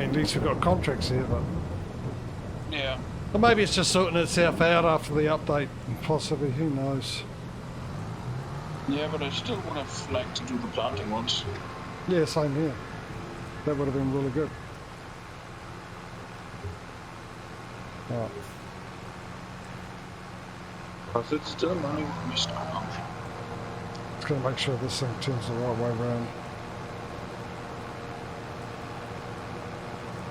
at least we've got contracts here, but... Yeah. Or maybe it's just sorting itself out after the update, possibly, who knows. Yeah, but I still would have liked to do the planting ones. Yeah, same here. That would have been really good. Alright. Because it's still money we start on. Just gotta make sure this thing turns the right way around.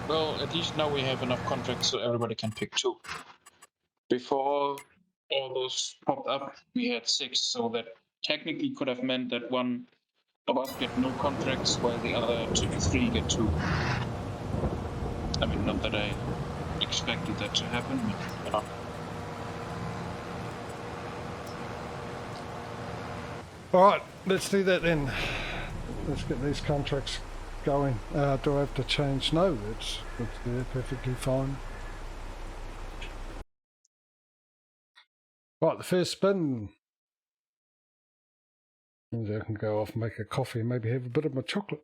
Well, at least now we have enough contracts so everybody can pick 2. Before all those popped up, we had 6, so that technically could have meant that one of us get no contracts while the other 3 get 2. I mean, not that I expected that to happen, but Alright, let's do that then. Let's get these contracts going. Do I have to change? No, it's there, perfectly fine. Right, the first spin. And I can go off and make a coffee and maybe have a bit of my chocolate.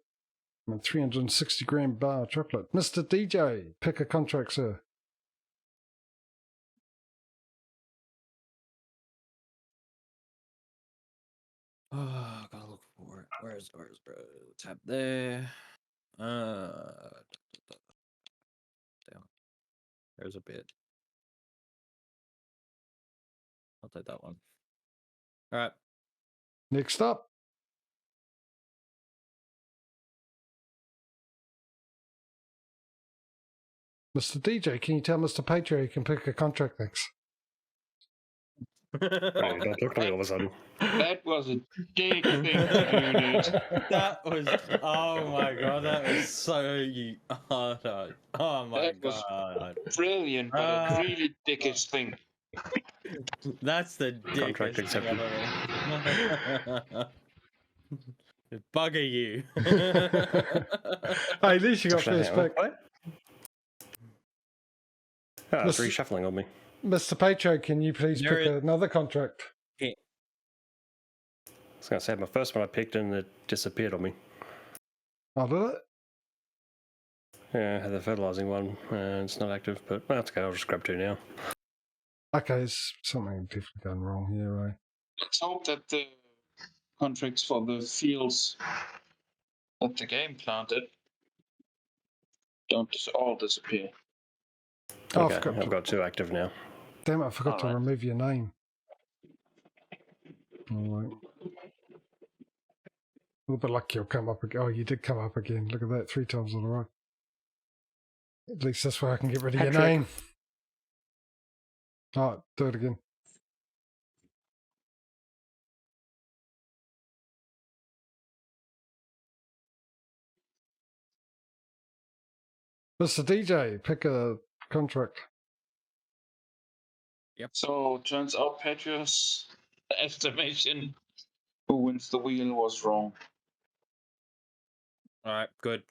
My 360 gram bar chocolate. Mr. DJ, pick a contract, sir. Oh, gotta look for it. Where's tab there? Down. There's a bit. I'll take that one. All right. Next up. Mr. DJ, can you tell Mr. Patrio he can pick a contract, thanks? Hey, don't talk to me all of a sudden. that was a big thing to do, dude. That was, oh my god, that was so you. Oh, no. Oh my That was god. brilliant, but a really dickish thing. That's the Contract dickest thing accepted. ever. Bugger you. Hey, at least you got Actually, first hang on. pick. What? Oh, it's Mr. reshuffling on me. Mr. Patrio, can you please There pick is- another contract? I was going to say, my first one I picked and it disappeared on me. Oh, did it? Yeah, I had the fertilizing one and it's not active, but well, that's okay, I'll just grab 2 now. Okay, there's something definitely going wrong here, right? Let's hope that the contracts for the fields that the game planted don't all disappear. Oh, Okay, I forgot I've got 2 active now. Damn it, I forgot to Alright. remove your name. Alright. A little bit lucky you'll come up again. Oh, you did come up again. Look at that, 3 times in a row. At least this way I can get rid of your Patrick. name. Alright, do it again. Mr. DJ, pick a contract. So turns out Patrio's estimation who wins the wheel was wrong. All right, good.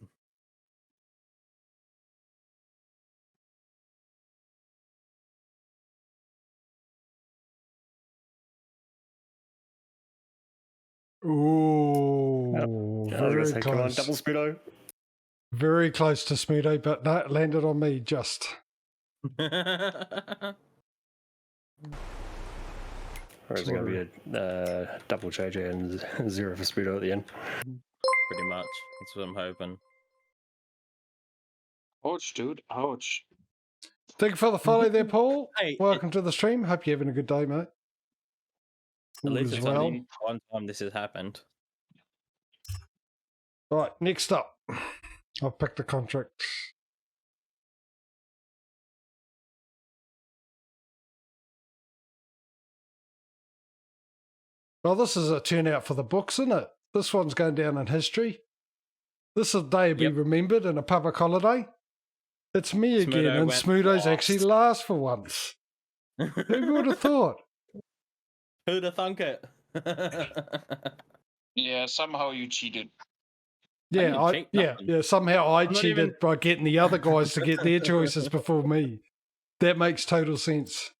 Ooh, I was going to very say, come on, close. double speedo. Very close to Smudo, but no, it landed on me just. Or is it going to be a double JJ and 0 for speedo at the end? Pretty much. That's what I'm hoping. Ouch, dude. Ouch. Thank you for the follow there, Paul. Hey, Welcome to the stream. Hope you're having a good day, mate. at All least is it's well. only one time this has happened. Right, next up. I'll pick the contract. Well, this is a turnout for the books, isn't it? This one's going down in history. This is a day to be Yep. remembered and a public holiday. It's me Smudo again, and went Smudo's last. actually last for once. Who would have thought? Who'd have thunk it? Yeah, somehow you cheated. Yeah, didn't cheat nothing. yeah. Somehow I not cheated even- by getting the other guys to get their choices before me. That makes total sense.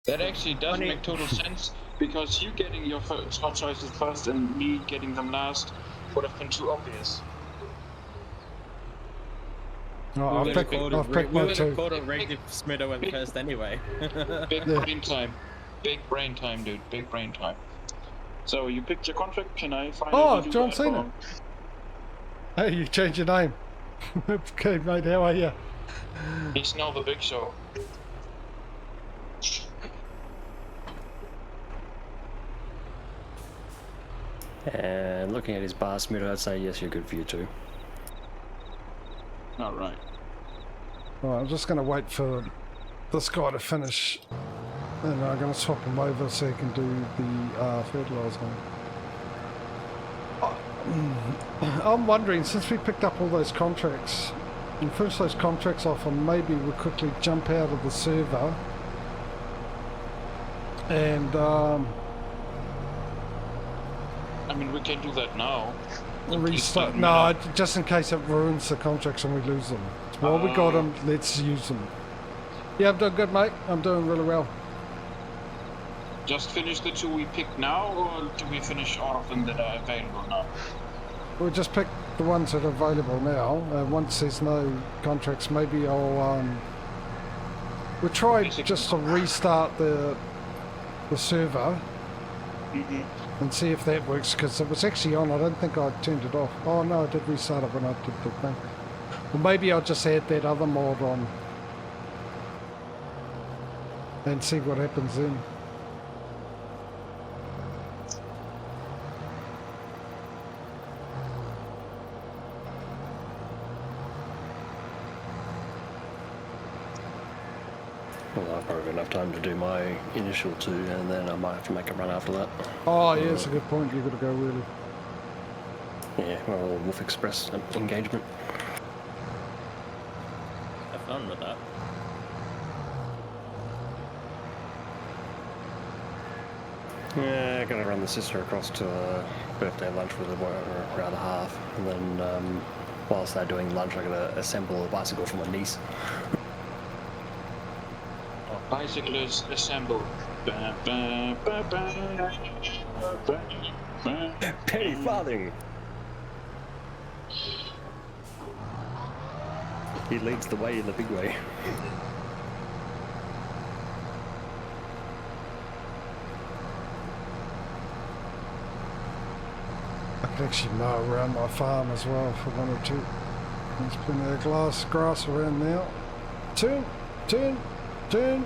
That actually does Funny. make total sense, because you getting your spot choices first and me getting them last would have been too obvious. Oh, I've picked we my would have two. called it rigged if Smido went first anyway. Big Yeah. brain time. Big brain time, dude. Big brain time. So you picked your contract. Can I finally Oh, do John that, Cena. or- Hey, you changed your name. Okay, mate, how are you? He's now the Big Show. And looking at his bar, Smido, I'd say yes, you're good for you too. All right. Alright, I'm just going to wait for this guy to finish, and I'm going to swap him over so he can do the fertiliser. I'm wondering, since we picked up all those contracts, and finish those contracts off, and maybe we'll quickly jump out of the server and I mean, we can do that now. restart. No, just in case it ruins the contracts and we lose them. While we got them, let's use them. Yeah, I'm doing good, mate. I'm doing really well. Just finish the two we picked now, or do we finish all of them that are available now? We'll just pick the ones that are available now. Once there's no contracts, maybe I'll we'll try just to restart the server and see if that works, because it was actually on. I don't think I turned it off. Oh no, I did restart it when I did the thing. Well, maybe I'll just add that other mod on and see what happens then. Well, I've probably got enough time to do my initial two, and then I might have to make a run after that. Oh yeah, that's a good point. You've got to go really. Yeah, well, Wolf Express engagement. Have fun with that. Yeah, gotta run the sister across to a birthday lunch with around half, and then whilst they're doing lunch, I gotta assemble a bicycle for my niece. Bicyclists assemble. Ba, ba, ba, ba, ba, ba. Penny farthing! He leads the way in the big way. I could actually mow around my farm as well if I wanted to. There's plenty of grass around now. Turn, turn, turn.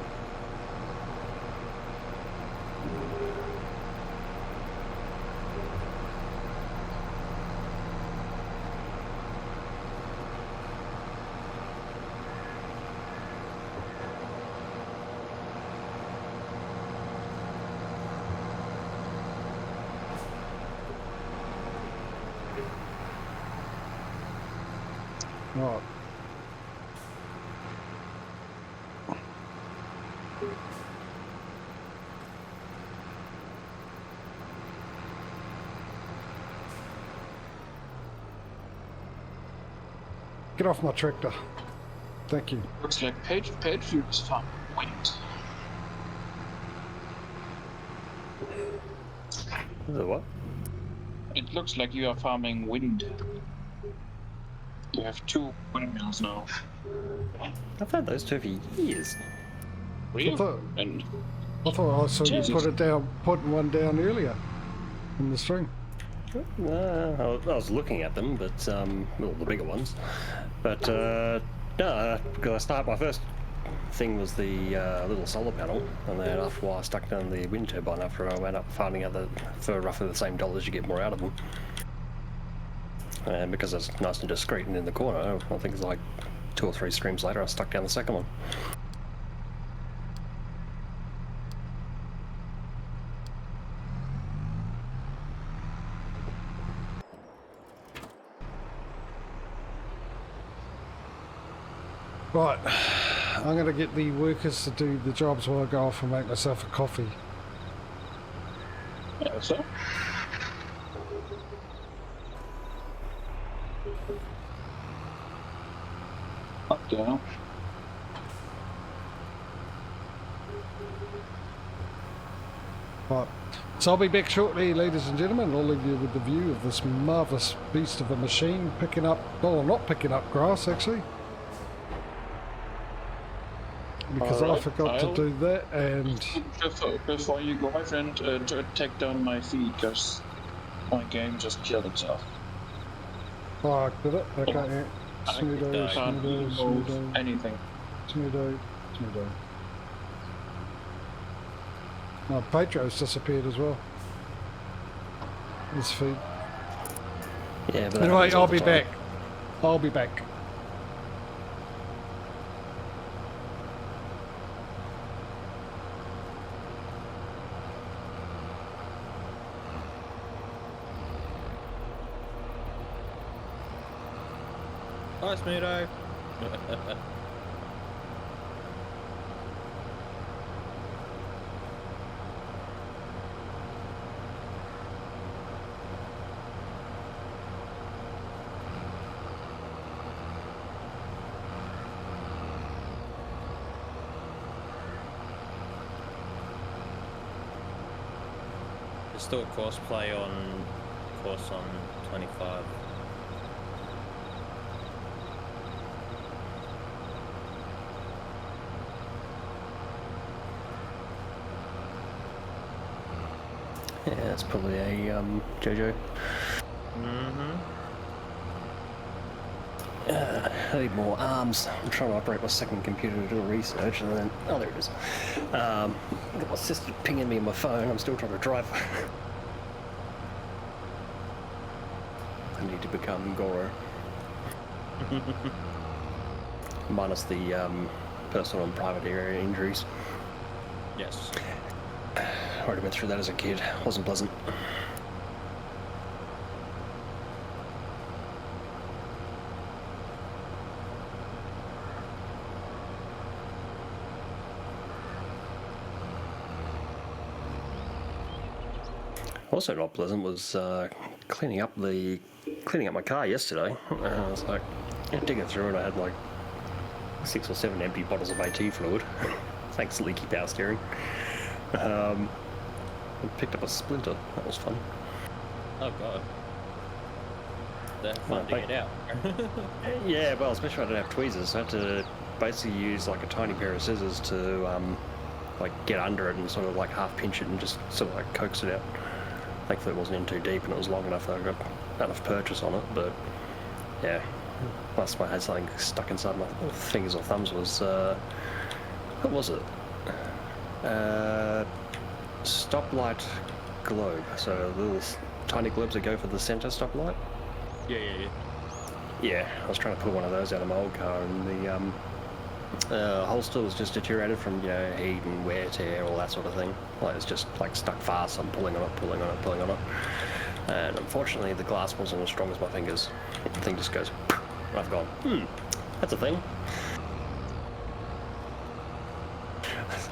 Right. Get off my tractor. Thank you. Looks like Patrio is farming wind. The what? It looks like you are farming wind. You have 2 windmills now. I've had those two for years. Really? I thought- And I thought I saw you Jesus. putting one down earlier in the stream. I was looking at them, but well, the bigger ones. But no, because my first thing was the little solar panel, and then after a while I stuck down the wind turbine after I went up finding out that for roughly the same dollars you get more out of them. And because it's nice and discreet and in the corner, I think it's like 2 or 3 streams later I stuck down the second one. Right, I'm going to get the workers to do the jobs while I go off and make myself a coffee. yeah, so. Up down. Right, so I'll be back shortly, ladies and gentlemen. I'll leave you with the view of this marvellous beast of a machine picking up, well, not picking up grass actually, because I Alright, forgot to I'll- do that, and Before you go, my friend, take down my feed because my game just killed itself. oh, did it? Okay, yeah. I Smudo, can't Smudo, move Smudo, anything. Smudo, Smudo. Oh, Patrio's disappeared as well. His feed. Yeah, but that Anyway, happens all I'll the be time. back. I'll be back. Hi, Smudo. There's still a course play on 25. Yeah, that's probably a Jojo. Mm-hmm. I need more arms. I'm trying to operate my second computer to do research, and then oh, there it is. Got my sister pinging me on my phone. I'm still trying to drive. I need to become Goro. Minus the personal and private area injuries. Yes. Already went through that as a kid. Wasn't pleasant. Also not pleasant was cleaning up my car yesterday. I was like digging through, and I had like 6 or 7 empty bottles of AT fluid. Thanks, leaky power steering. I picked up a splinter. That was fun. Oh god. They're fun to get out. Yeah, well, especially if I didn't have tweezers. I had to basically use like a tiny pair of scissors to like get under it and sort of like half pinch it and just sort of like coax it out. Thankfully it wasn't in too deep and it was long enough that I got enough purchase on it, but yeah. Last time I had something stuck inside my fingers or thumbs was, what was it? Stoplight globe. So little tiny globes that go for the centre stoplight. Yeah. Yeah, I was trying to pull one of those out of my old car, and the holster was just deteriorated from, you know, heat and wear, tear, all that sort of thing. Like, it's just like stuck fast. I'm pulling on it, and unfortunately the glass wasn't as strong as my fingers. The thing just goes, and I've gone, that's a thing.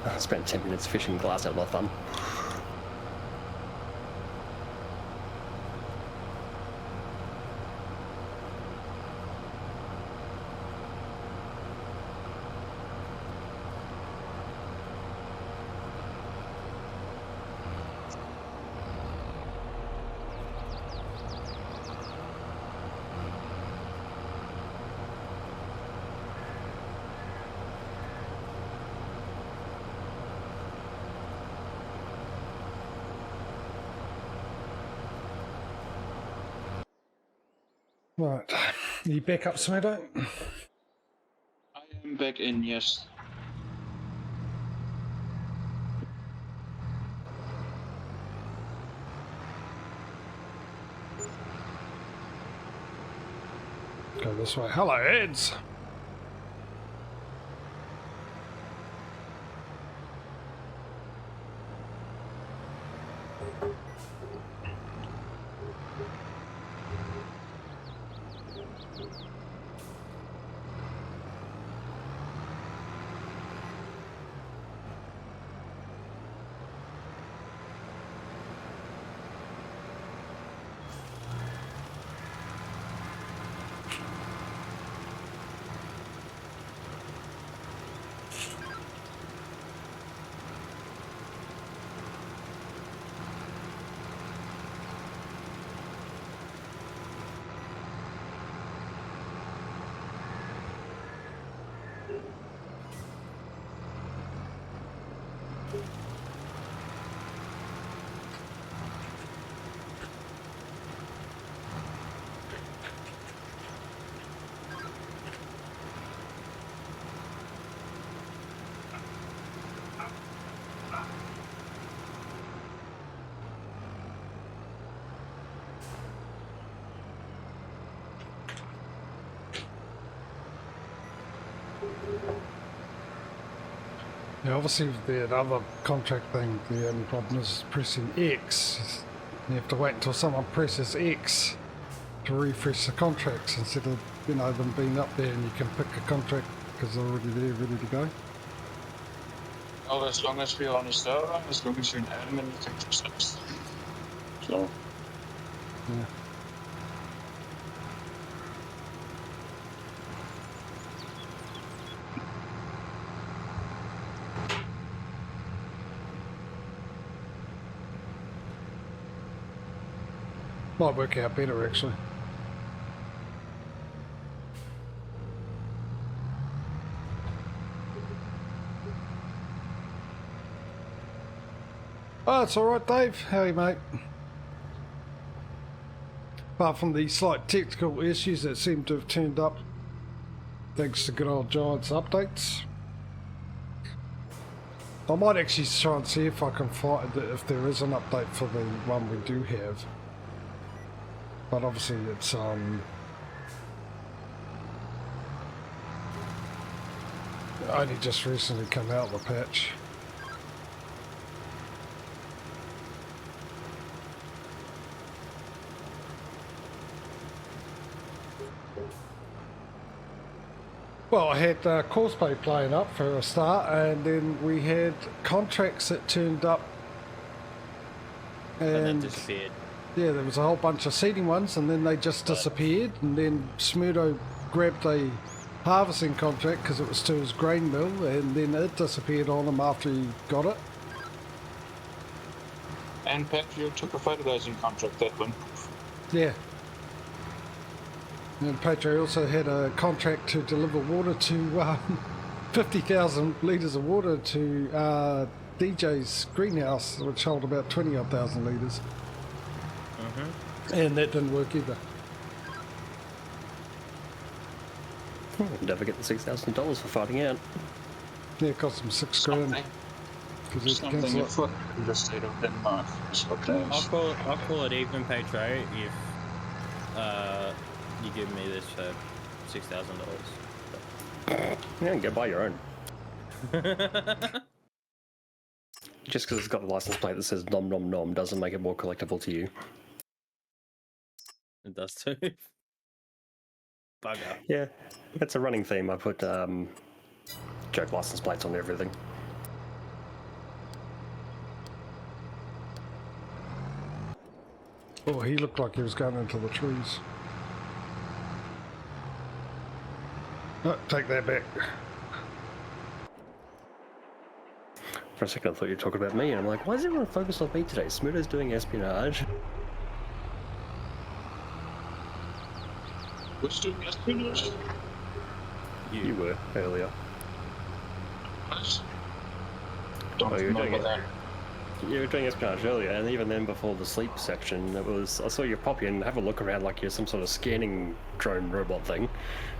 I spent 10 minutes fishing glass out of my thumb. Right. Are you back up, Smudo? I am back in, yes. Go this way. Hello, Eds. Yeah, obviously with the other contract thing, the only problem is pressing X. You have to wait until someone presses X to refresh the contracts instead of, you know, them being up there and you can pick a contract because they're already there, ready to go. Well, as long as we're on a server, as long as you're an admin, you can do stuff. So, Yeah. Might work out better actually. Oh, it's alright, Dave. How are you, mate? Apart from the slight technical issues that seem to have turned up thanks to good old Giants updates. I might actually try and see if I can find it, if there is an update for the one we do have. But obviously it's only just recently come out, the patch. Well, I had Courseplay playing up for a start, and then we had contracts that turned up, And then and disappeared. yeah, there was a whole bunch of seeding ones, and then they just disappeared. And then Smudo grabbed a harvesting contract because it was to his grain mill, and then it disappeared on him after he got it. and Patrio took a fertilizing contract that one. Yeah. And Patrio also had a contract to deliver water to 50,000 litres of water to DJ's greenhouse, which held about 20,000 litres. And that didn't work either. Never get the $6,000 for fighting out. Yeah, it cost him $6 grand. Something, Because it something cancelled it. afoot in the state of Denmark is what that is. I'll call it even, Patrio, if you give me this for $6,000. Yeah, go buy your own. Just because it's got a license plate that says nom nom nom doesn't make it more collectible to you. It does too. Bugger. Yeah, it's a running theme. I put joke license plates on everything. Oh, he looked like he was going into the trees. Oh, take that back. For a second I thought you were talking about me, and I'm like, why is everyone focused on me today? Smudo's doing espionage. Which doing espionage? You were earlier. What? Don't Oh, you were doing remember it. that. You were doing espionage earlier, and even then before the sleep section, it was I saw you pop in, have a look around like you're some sort of scanning drone robot thing,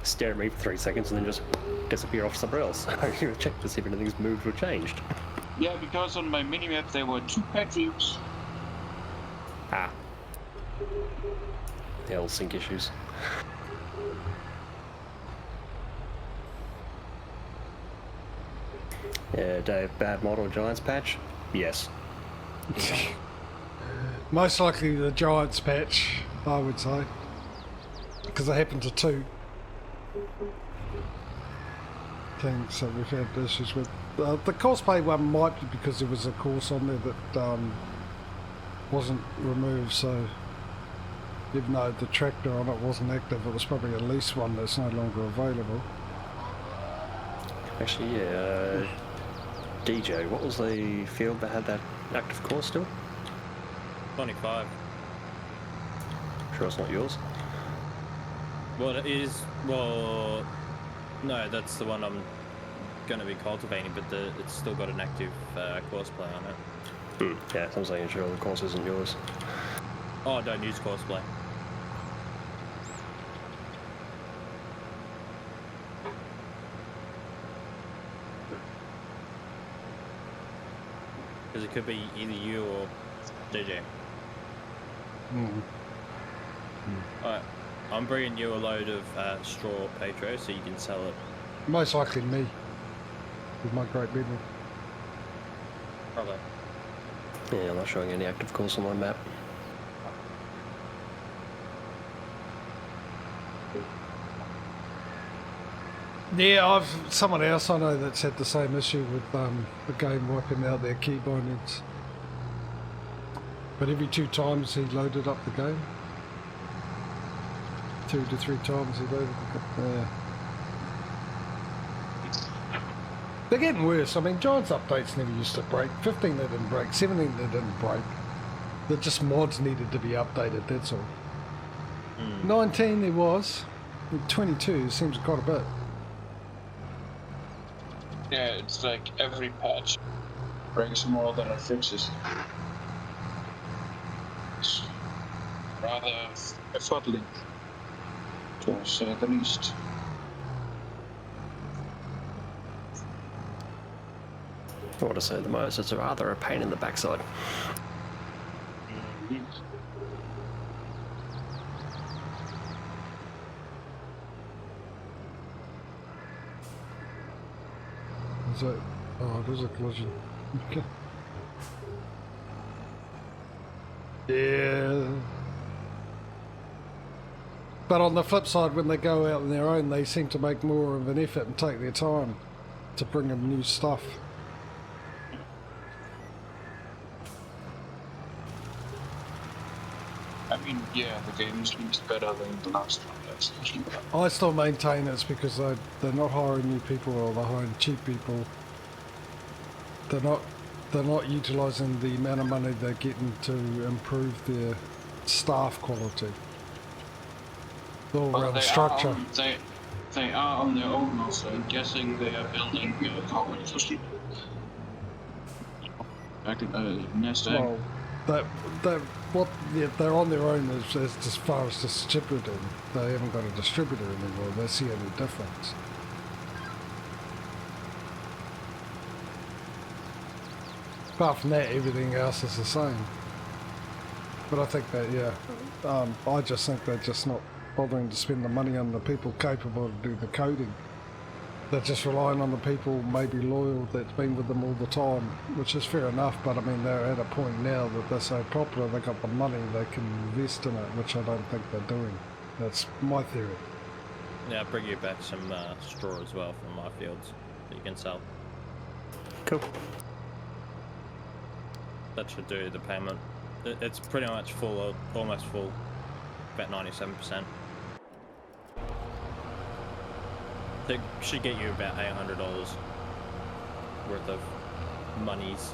stare at me for 3 seconds, and then just disappear off somewhere else. You check to see if anything's moved or changed. Yeah, because on my minimap there were 2 Patrios. Ah. The old sync issues. Yeah, Dave, bad model Giants patch? Yes. Most likely the Giants patch, I would say. Because it happened to 2 things that we've had issues with. The cosplay one might be because there was a course on there that wasn't removed, so even though the tractor on it wasn't active, it was probably a lease one that's no longer available. Actually, yeah, DJ, what was the field that had that active course still? 25. Sure it's not yours? Well, it is. Well, no, that's the one I'm going to be cultivating, but it's still got an active courseplay on it. Yeah, so I'm saying sure the course isn't yours. Oh, don't use courseplay. Because it could be either you or JJ. Alright, I'm bringing you a load of straw Patrio so you can sell it. Most likely me, with my great memory. Probably. Yeah, I'm not showing any active course on my map. Yeah, someone else I know that's had the same issue with the game wiping out their key bindings. But every 2 times he loaded up the game. 2 to 3 times he loaded it up. Yeah. They're getting worse. I mean, Giants updates never used to break. 15 they didn't break. 17 they didn't break. They're just mods needed to be updated, that's all. 19 there was. 22 seems quite a bit. Yeah, it's like every patch breaks more than it fixes. It's rather befuddling, to say the least. I want to say the most, it's rather a pain in the backside. Is that... Oh, there's a collision. Okay. Yeah. But on the flip side, when they go out on their own, they seem to make more of an effort and take their time to bring them new stuff. I mean, yeah, the game is better than the last one. That's actually better. I still maintain it's because they're not hiring new people, or they're hiring cheap people. They're not utilising the amount of money they're getting to improve their staff quality. The all-round structure. They are on their own also. I'm guessing they are building competition. Back in nest egg. Well, they're on their own as far as distributing. They haven't got a distributor anymore. That's the only difference. Apart from that, everything else is the same. But I think that, yeah, I just think they're just not bothering to spend the money on the people capable of doing the coding. They're just relying on the people maybe loyal that's been with them all the time, which is fair enough, but I mean they're at a point now that they're so popular they got the money, they can invest in it, which I don't think they're doing. That's my theory. Yeah, I'll bring you back some straw as well from my fields that you can sell. Cool. That should do the payment. It's pretty much full, or almost full, about 97%. They should get you about $800 worth of monies.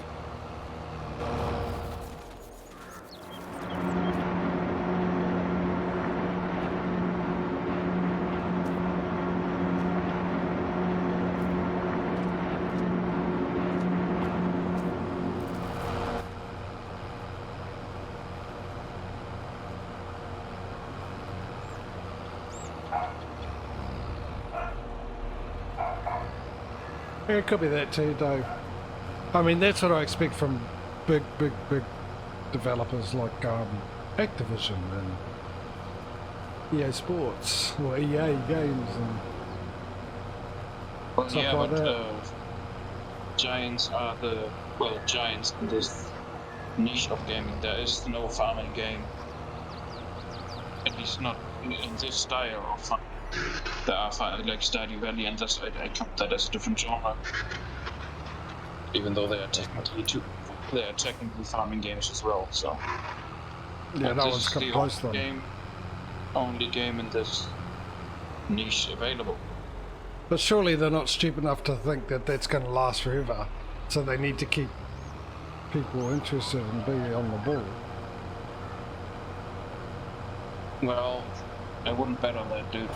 Yeah, it could be that too, Dave. I mean, that's what I expect from big developers like Activision and EA Sports or EA Games and Well, stuff yeah, like but that. giants are giants in this niche of gaming. There is no farming game, at least not in this style of farming. There are like Stardew Valley, and I count that as a different genre. Even though they are technically farming games as well. So Yeah, that one's got close to them. Only game in this niche available. But surely they're not stupid enough to think that that's going to last forever. So they need to keep people interested and be on the ball. Well, I wouldn't bet on that, dude.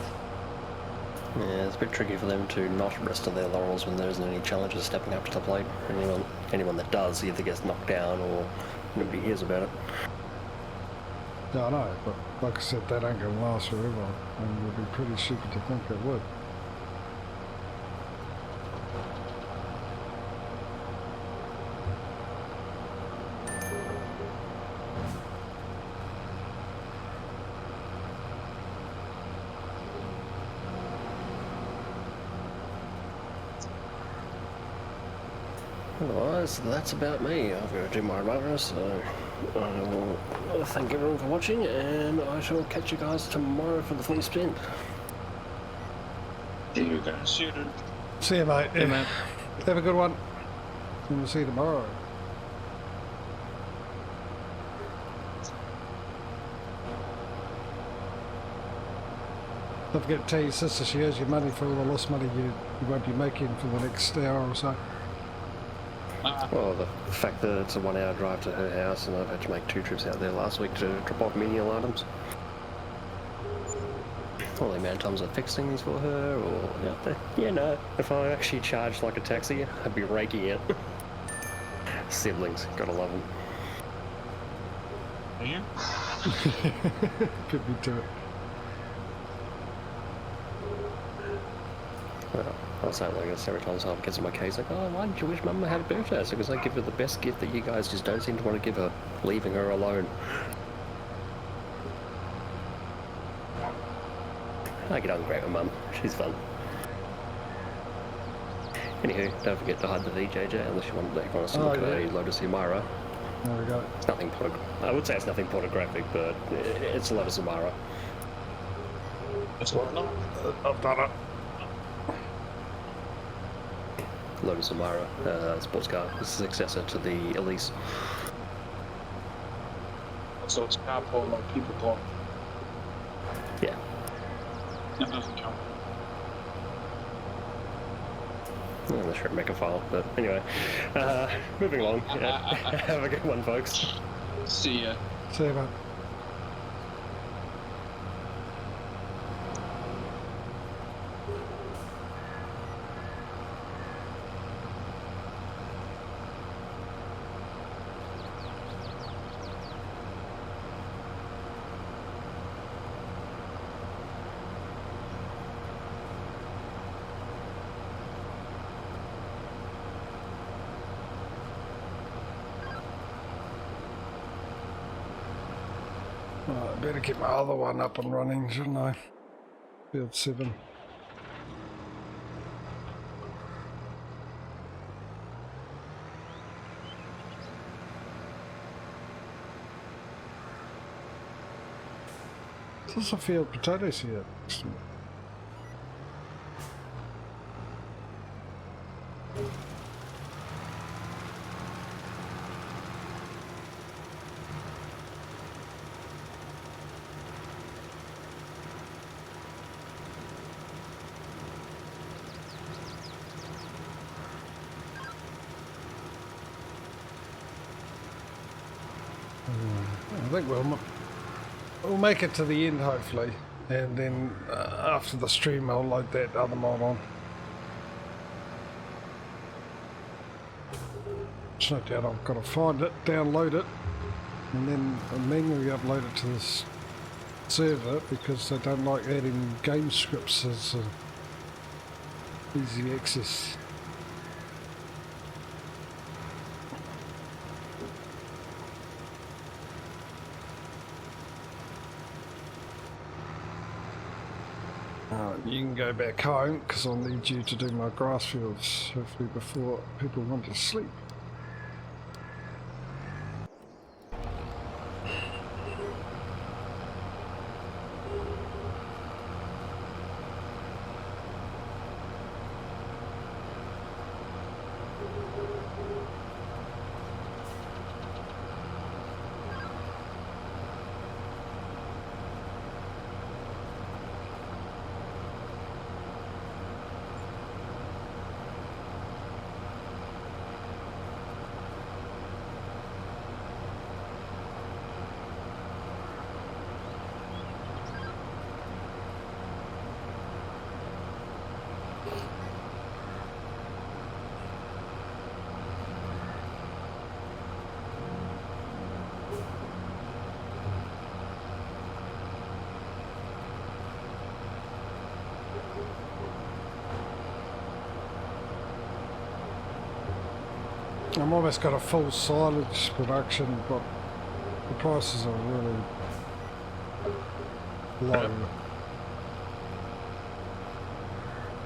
Yeah, it's a bit tricky for them to not rest on their laurels when there isn't any challenges stepping up to the plate. Anyone that does either gets knocked down or nobody hears about it. Yeah, I know, but like I said, that ain't going to last forever, and it would be pretty stupid to think it would. Otherwise, that's about me. I've got to do my runners, so I will thank everyone for watching, and I shall catch you guys tomorrow for the full spin. See you guys. See you, dude. See you, mate. Yeah, man. Have a good one. And we'll see you tomorrow. Don't forget to tell your sister she owes you money for all the lost money you won't be making for the next hour or so. Well, the fact that it's a 1 hour drive to her house, and I've had to make 2 trips out there last week to drop off menial items. All the amount of times I fix things for her, or yeah, no. If I actually charged like a taxi, I'd be raking it. Siblings, gotta love them. Are you? Could be to it. Well, I'll say like this every time someone gets in my case, like, oh, why didn't you wish Mum had a birthday? So because I give her the best gift that you guys just don't seem to want to give her, leaving her alone. I get on great with Mum. She's fun. Anywho, don't forget to hide the VJJ unless you want us to look at a Lotus Umara. There we go. It's nothing I would say it's nothing pornographic, but it's a Lotus Umara. It's what now? I've done it. Lotus Umara, sports car. It's a successor to the Elise. So it's car porn or people porn. Yeah. That doesn't count. Unless you're a mecha file, but anyway. Moving along. Have a good one, folks. See ya. See you, mate. Right, better get my other one up and running, shouldn't I? Field 7. There's also field potatoes here. Excellent. I think we'll make it to the end hopefully, and then after the stream I'll load that other mod on. It's no doubt I've got to find it, download it, and then manually upload it to this server because they don't like adding game scripts as easy access. You can go back home because I'll need you to do my grass fields hopefully before people want to sleep. I'm almost got a full silage production, but the prices are really low. Yep.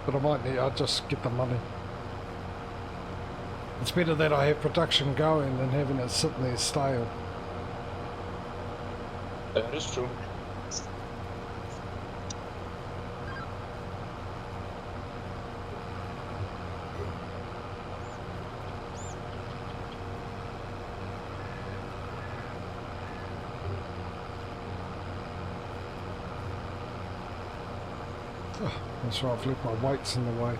But I'll just get the money. It's better that I have production going than having it sitting there stale. That is true. Oh, that's right, I've left my weights in the way.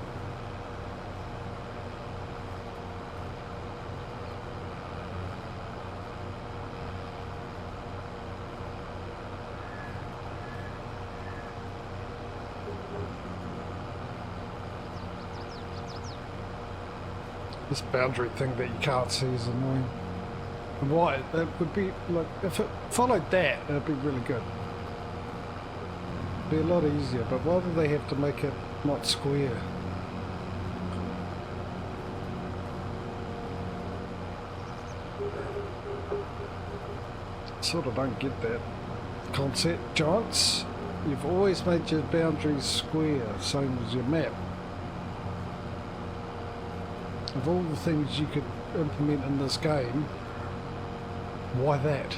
This boundary thing that you can't see is annoying. And why? It would be like, if it followed that, it'd be really good. It'd be a lot easier, but why do they have to make it not square? Sort of don't get that concept. Giants, you've always made your boundaries square, same as your map. Of all the things you could implement in this game, why that?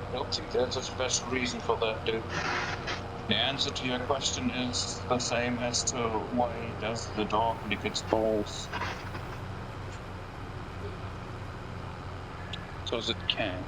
I don't think there's a special reason for that, dude. The answer to your question is the same as to why does the dog lick its balls. Because it can.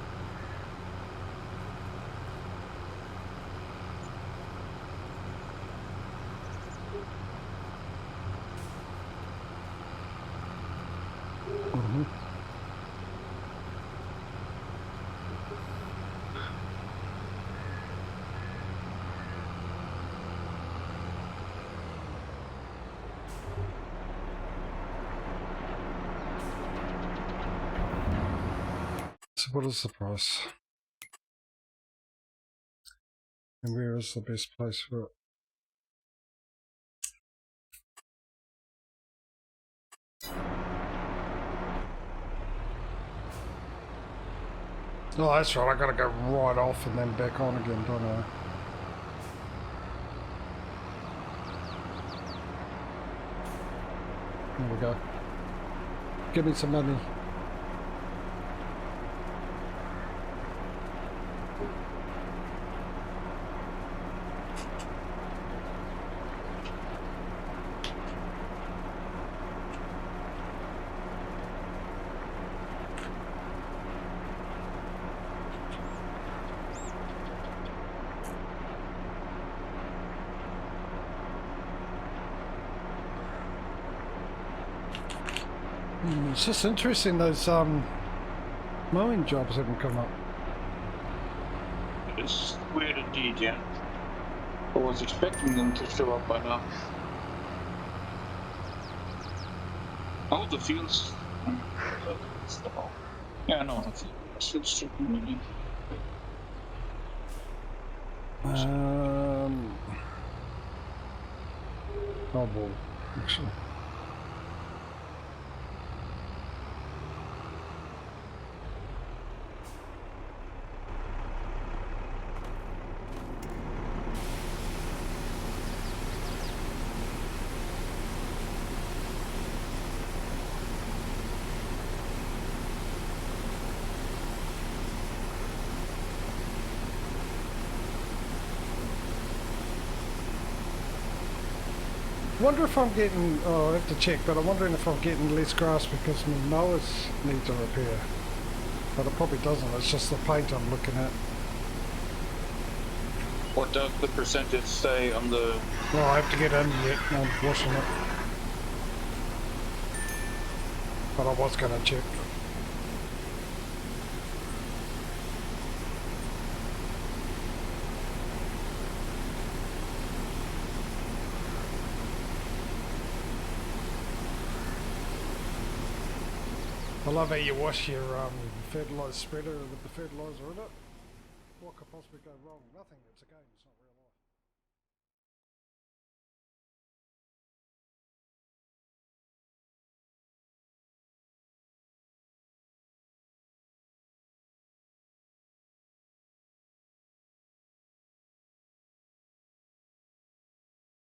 So what is the price? And where is the best place for it? Oh, that's right, I gotta go right off and then back on again, don't I? There we go. Give me some money. It's just interesting those mowing jobs haven't come up. It is weird indeed, yeah. I was expecting them to show up by now. Oh, the fields. Yeah, no, the fields should be really. Oh, well, actually. I wonder if I'm getting, oh, I have to check, but I'm wondering if I'm getting less grass because my mowers need a repair. But it probably doesn't, it's just the paint I'm looking at. What does the percentage say on the... Well, I have to get in yet, I'm washing it. But I was going to check. I love how you wash your fertiliser spreader with the fertiliser in it. What could possibly go wrong? Nothing, it's a game.